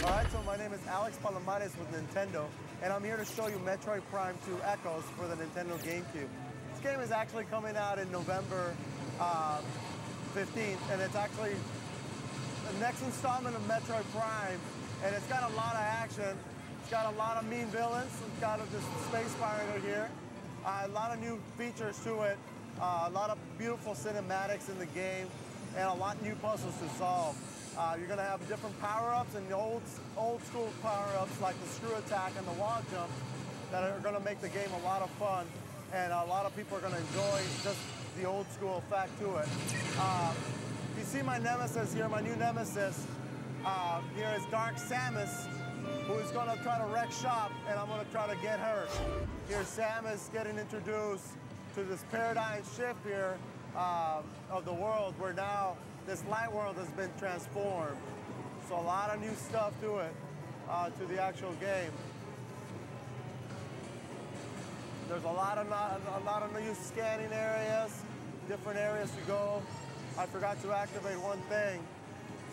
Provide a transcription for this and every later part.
All right, so my name is Alex Palomares with Nintendo, and I'm here to show you Metroid Prime 2 Echoes for the Nintendo GameCube. This game is actually coming out in November 15th, and it's actually the next installment of Metroid Prime, and it's got a lot of action. It's got a lot of mean villains. It's got this space pirate here. A lot of new features to it. A lot of beautiful cinematics in the game, and a lot of new puzzles to solve. You're going to have different power-ups and the old school power-ups like the screw attack and the wall jump that are going to make the game a lot of fun, and a lot of people are going to enjoy just the old school effect to it. You see my nemesis here, my new nemesis. Here is Dark Samus, who is going to try to wreck shop, and I'm going to try to get her. Here's Samus getting introduced to this paradigm shift here of the world, where now this light world has been transformed. So a lot of new stuff to it, to the actual game. There's a lot of new scanning areas, different areas to go. I forgot to activate one thing.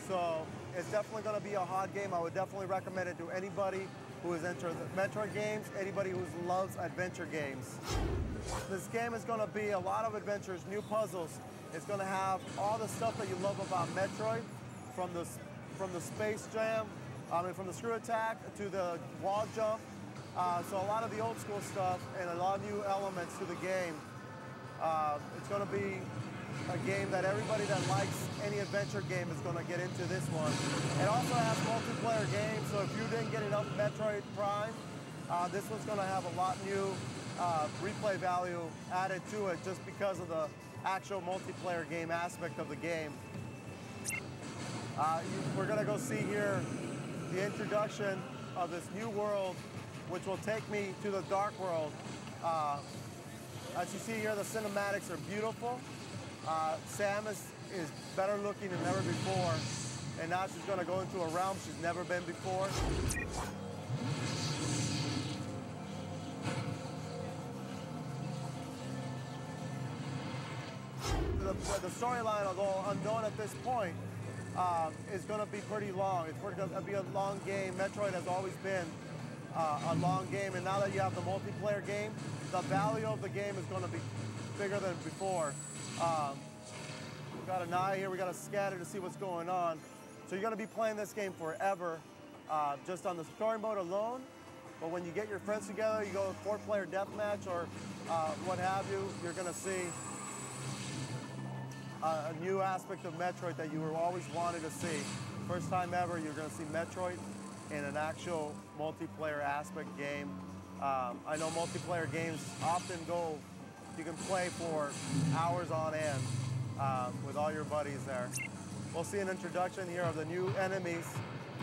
So it's definitely going to be a hot game. I would definitely recommend it to anybody who is into the Metroid games, anybody who loves adventure games. This game is going to be a lot of adventures, new puzzles. It's going to have all the stuff that you love about Metroid, from the space jam, from the screw attack to the wall jump. So a lot of the old school stuff and a lot of new elements to the game. It's going to be a game that everybody that likes any adventure game is going to get into this one. It also has multiplayer games, so if you didn't get enough Metroid Prime, this one's going to have a lot new replay value added to it just because of the actual multiplayer game aspect of the game. We're going to go see here the introduction of this new world, which will take me to the dark world. As you see here, the cinematics are beautiful. Samus is better looking than ever before, and now she's going to go into a realm she's never been before. The storyline, although unknown at this point, is going to be pretty long. It's going to be a long game. Metroid has always been a long game, and now that you have the multiplayer game, the value of the game is going to be bigger than before. We've got an eye here, we got a scatter to see what's going on. So you're going to be playing this game forever, just on the story mode alone. But when you get your friends together, you go with 4-player deathmatch or what have you, you're going to see a new aspect of Metroid that you were always wanted to see. First time ever, you're going to see Metroid in an actual multiplayer aspect game. I know multiplayer games often you can play for hours on end with all your buddies there. We'll see an introduction here of the new enemies.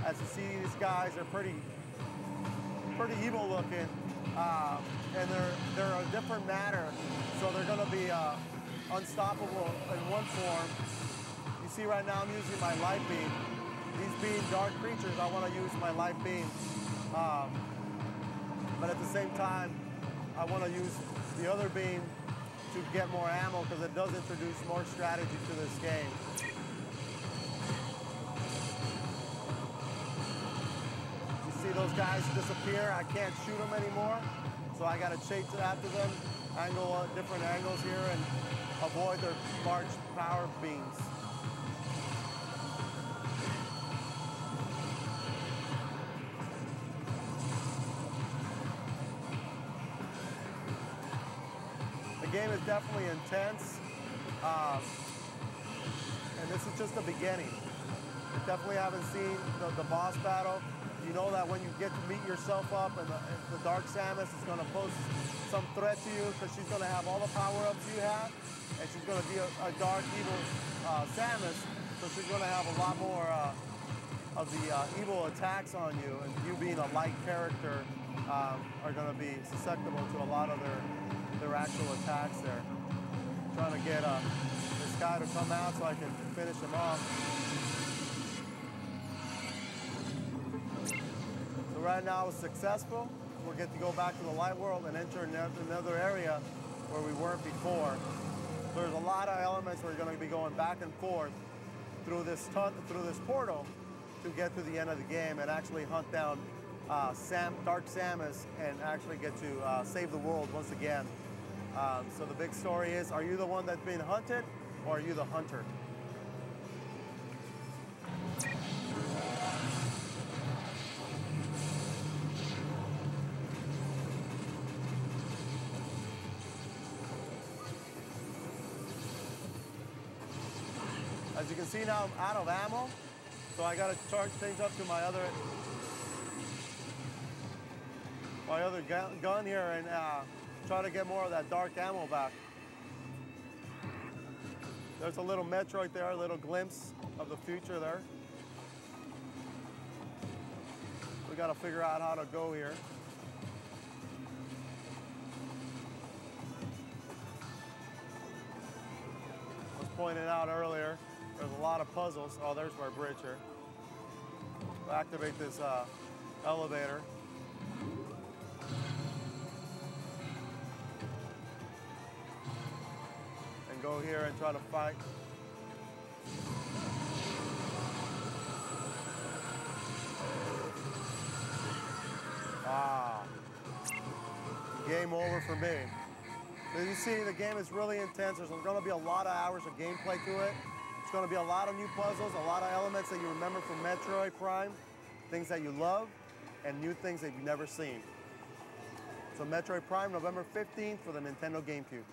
As you see, these guys are pretty evil looking, and they're a different matter, so they're going to be unstoppable in one form. You see right now I'm using my light beam. These being dark creatures, I want to use my light beam. But at the same time, I want to use the other beam to get more ammo, because it does introduce more strategy to this game. You see those guys disappear? I can't shoot them anymore, so I got to chase after them, different angles here, and avoid their large power beams. The game is definitely intense, and this is just the beginning. You definitely haven't seen the boss battle. You know that when you get to meet yourself up, and the Dark Samus is going to pose some threat to you, because she's going to have all the power-ups you have, and she's going to be a dark, evil Samus, so she's going to have a lot more of the evil attacks on you, and you being a light character are going to be susceptible to a lot of their actual attacks there. I'm trying to get this guy to come out so I can finish him off. So right now it's successful. We'll get to go back to the light world and enter another area where we weren't before. So there's a lot of elements where you're going to be going back and forth through this portal, to get to the end of the game and actually hunt down Dark Samus and actually get to save the world once again. So the big story is, are you the one that's being hunted, or are you the hunter? As you can see now, I'm out of ammo, so I gotta charge things up to my other gun here and try to get more of that dark ammo back. There's a little Metroid there, a little glimpse of the future there. We gotta figure out how to go here. I was pointing out earlier, there's a lot of puzzles. Oh, there's my bridge here. We'll activate this elevator. And go here and try to fight. Ah, game over for me. As you see, the game is really intense. There's going to be a lot of hours of gameplay to it. It's going to be a lot of new puzzles, a lot of elements that you remember from Metroid Prime, things that you love, and new things that you've never seen. So Metroid Prime, November 15th for the Nintendo GameCube.